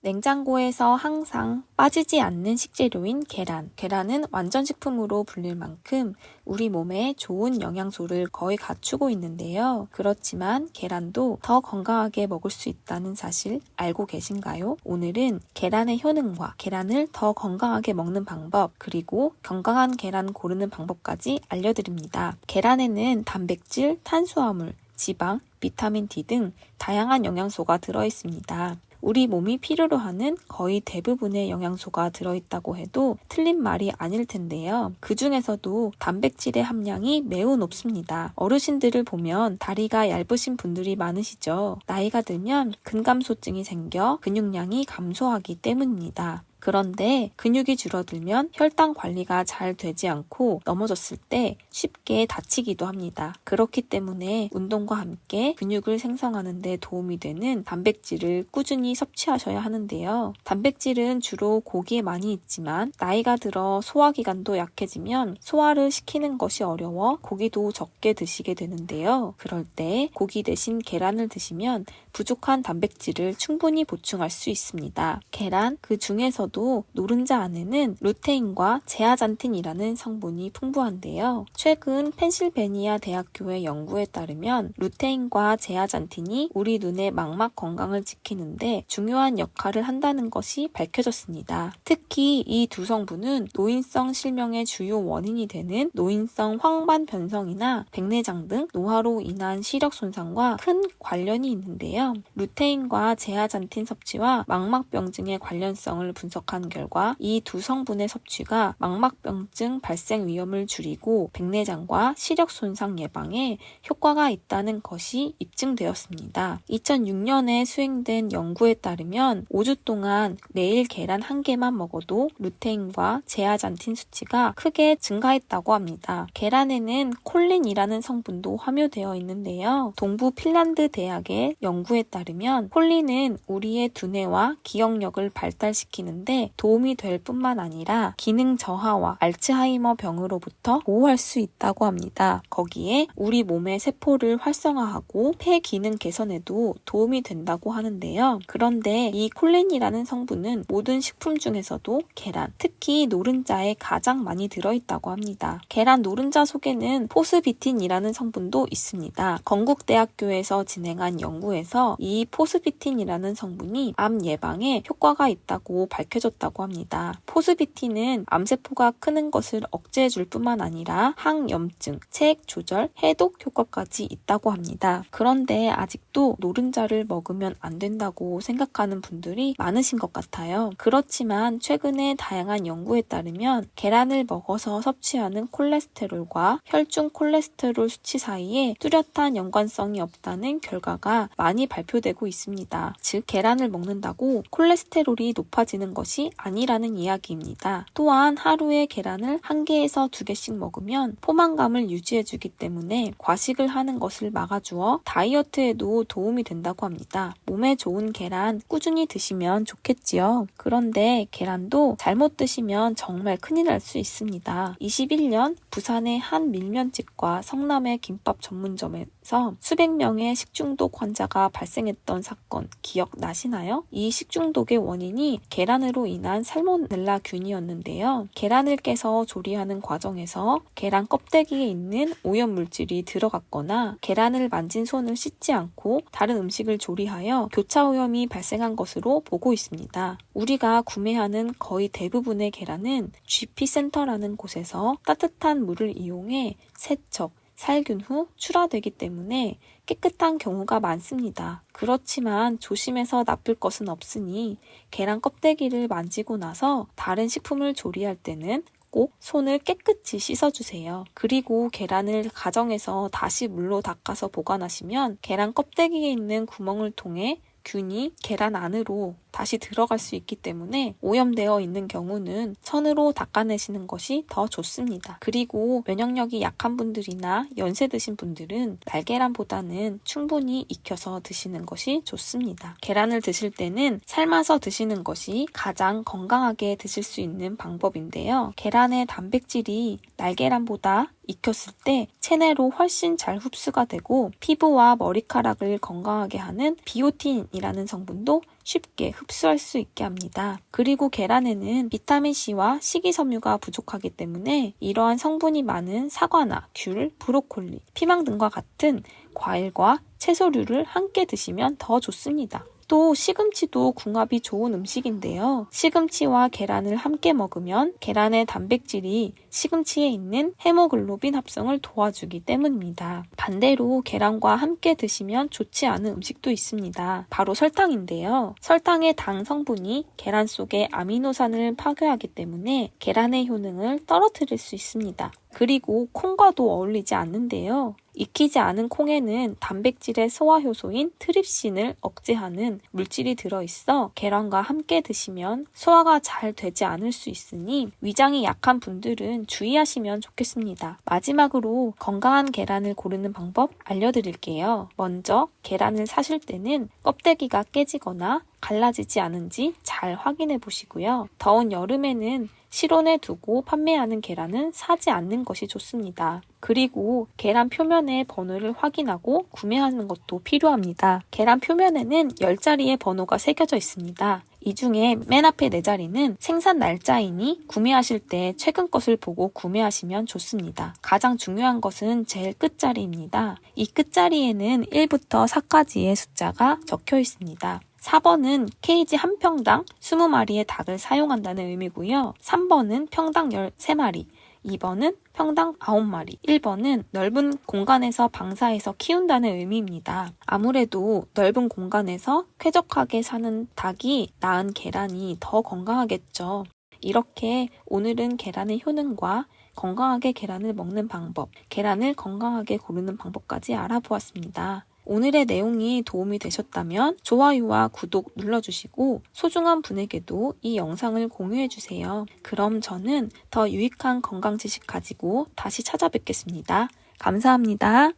냉장고에서 항상 빠지지 않는 식재료인 계란. 계란은 완전식품으로 불릴 만큼 우리 몸에 좋은 영양소를 거의 갖추고 있는데요. 그렇지만 계란도 더 건강하게 먹을 수 있다는 사실 알고 계신가요? 오늘은 계란의 효능과 계란을 더 건강하게 먹는 방법, 그리고 건강한 계란 고르는 방법까지 알려드립니다. 계란에는 단백질, 탄수화물, 지방, 비타민 D 등 다양한 영양소가 들어있습니다. 우리 몸이 필요로 하는 거의 대부분의 영양소가 들어있다고 해도 틀린 말이 아닐 텐데요. 그 중에서도 단백질의 함량이 매우 높습니다. 어르신들을 보면 다리가 얇으신 분들이 많으시죠. 나이가 들면 근감소증이 생겨 근육량이 감소하기 때문입니다. 그런데 근육이 줄어들면 혈당 관리가 잘 되지 않고 넘어졌을 때 쉽게 다치기도 합니다. 그렇기 때문에 운동과 함께 근육을 생성하는 데 도움이 되는 단백질을 꾸준히 섭취하셔야 하는데요. 단백질은 주로 고기에 많이 있지만 나이가 들어 소화기관도 약해지면 소화를 시키는 것이 어려워 고기도 적게 드시게 되는데요. 그럴 때 고기 대신 계란을 드시면 부족한 단백질을 충분히 보충할 수 있습니다. 계란, 그 중에서도 노른자 안에는 루테인과 제아잔틴이라는 성분이 풍부한데요. 최근 펜실베니아 대학교의 연구에 따르면 루테인과 제아잔틴이 우리 눈의 망막 건강을 지키는데 중요한 역할을 한다는 것이 밝혀졌습니다. 특히 이 두 성분은 노인성 실명의 주요 원인이 되는 노인성 황반 변성이나 백내장 등 노화로 인한 시력 손상과 큰 관련이 있는데요. 루테인과 제아잔틴 섭취와 망막병증의 관련성을 분석한 결과 이 두 성분의 섭취가 망막병증 발생 위험을 줄이고 백내장과 시력 손상 예방에 효과가 있다는 것이 입증되었습니다. 2006년에 수행된 연구에 따르면 5주 동안 매일 계란 1개만 먹어도 루테인과 제아잔틴 수치가 크게 증가했다고 합니다. 계란에는 콜린이라는 성분도 함유되어 있는데요. 동부 핀란드 대학의 연구에 따르면 콜린은 우리의 두뇌와 기억력을 발달시키는데 도움이 될 뿐만 아니라 기능 저하와 알츠하이머 병으로부터 보호할 수 있다고 합니다. 거기에 우리 몸의 세포를 활성화하고 폐 기능 개선에도 도움이 된다고 하는데요. 그런데 이 콜린이라는 성분은 모든 식품 중에서도 계란, 특히 노른자에 가장 많이 들어있다고 합니다. 계란 노른자 속에는 포스비틴이라는 성분도 있습니다. 건국대학교에서 진행한 연구에서 이 포스비틴이라는 성분이 암 예방에 효과가 있다고 밝혀졌다고 합니다. 포스비틴은 암세포가 크는 것을 억제해줄 뿐만 아니라 항염증, 체액 조절, 해독 효과까지 있다고 합니다. 그런데 아직도 노른자를 먹으면 안 된다고 생각하는 분들이 많으신 것 같아요. 그렇지만 최근에 다양한 연구에 따르면 계란을 먹어서 섭취하는 콜레스테롤과 혈중 콜레스테롤 수치 사이에 뚜렷한 연관성이 없다는 결과가 많이 발표되고 있습니다. 즉 계란을 먹는다고 콜레스테롤이 높아지는 것이 아니라는 이야기입니다. 또한 하루에 계란을 1개에서 2개씩 먹으면 포만감을 유지해주기 때문에 과식을 하는 것을 막아주어 다이어트에도 도움이 된다고 합니다. 몸에 좋은 계란 꾸준히 드시면 좋겠지요. 그런데 계란도 잘못 드시면 정말 큰일 날 수 있습니다. 21년 부산의 한 밀면집과 성남의 김밥 전문점에서 수백 명의 식중독 환자가 발생했던 사건 기억나시나요? 이 식중독의 원인이 계란으로 인한 살모넬라 균이었는데요. 계란을 깨서 조리하는 과정에서 계란 껍데기에 있는 오염물질이 들어갔거나 계란을 만진 손을 씻지 않고 다른 음식을 조리하여 교차 오염이 발생한 것으로 보고 있습니다. 우리가 구매하는 거의 대부분의 계란은 GP센터라는 곳에서 따뜻한 물을 이용해 세척, 살균 후 출하되기 때문에 깨끗한 경우가 많습니다. 그렇지만 조심해서 나쁠 것은 없으니 계란 껍데기를 만지고 나서 다른 식품을 조리할 때는 꼭 손을 깨끗이 씻어주세요. 그리고 계란을 가정에서 다시 물로 닦아서 보관하시면 계란 껍데기에 있는 구멍을 통해 균이 계란 안으로 다시 들어갈 수 있기 때문에 오염되어 있는 경우는 손으로 닦아내시는 것이 더 좋습니다. 그리고 면역력이 약한 분들이나 연세 드신 분들은 날계란보다는 충분히 익혀서 드시는 것이 좋습니다. 계란을 드실 때는 삶아서 드시는 것이 가장 건강하게 드실 수 있는 방법인데요. 계란의 단백질이 날계란보다 익혔을 때 체내로 훨씬 잘 흡수가 되고 피부와 머리카락을 건강하게 하는 비오틴이라는 성분도 쉽게 흡수할 수 있게 합니다. 그리고 계란에는 비타민C와 식이섬유가 부족하기 때문에 이러한 성분이 많은 사과나 귤, 브로콜리, 피망 등과 같은 과일과 채소류를 함께 드시면 더 좋습니다. 또 시금치도 궁합이 좋은 음식인데요. 시금치와 계란을 함께 먹으면 계란의 단백질이 시금치에 있는 헤모글로빈 합성을 도와주기 때문입니다. 반대로 계란과 함께 드시면 좋지 않은 음식도 있습니다. 바로 설탕인데요. 설탕의 당 성분이 계란 속의 아미노산을 파괴하기 때문에 계란의 효능을 떨어뜨릴 수 있습니다. 그리고 콩과도 어울리지 않는데요. 익히지 않은 콩에는 단백질의 소화효소인 트립신을 억제하는 물질이 들어있어 계란과 함께 드시면 소화가 잘 되지 않을 수 있으니 위장이 약한 분들은 주의하시면 좋겠습니다. 마지막으로 건강한 계란을 고르는 방법 알려드릴게요. 먼저 계란을 사실 때는 껍데기가 깨지거나 갈라지지 않은지 잘 확인해 보시고요. 더운 여름에는 실온에 두고 판매하는 계란은 사지 않는 것이 좋습니다. 그리고 계란 표면의 번호를 확인하고 구매하는 것도 필요합니다. 계란 표면에는 10자리의 번호가 새겨져 있습니다. 이 중에 맨 앞에 4자리는 생산 날짜이니 구매하실 때 최근 것을 보고 구매하시면 좋습니다. 가장 중요한 것은 제일 끝자리입니다. 이 끝자리에는 1부터 4까지의 숫자가 적혀 있습니다. 4번은 케이지 한 평당 20마리의 닭을 사용한다는 의미고요. 3번은 평당 13마리, 2번은 평당 9마리, 1번은 넓은 공간에서 방사해서 키운다는 의미입니다. 아무래도 넓은 공간에서 쾌적하게 사는 닭이 낳은 계란이 더 건강하겠죠. 이렇게 오늘은 계란의 효능과 건강하게 계란을 먹는 방법, 계란을 건강하게 고르는 방법까지 알아보았습니다. 오늘의 내용이 도움이 되셨다면 좋아요와 구독 눌러주시고 소중한 분에게도 이 영상을 공유해주세요. 그럼 저는 더 유익한 건강 지식 가지고 다시 찾아뵙겠습니다. 감사합니다.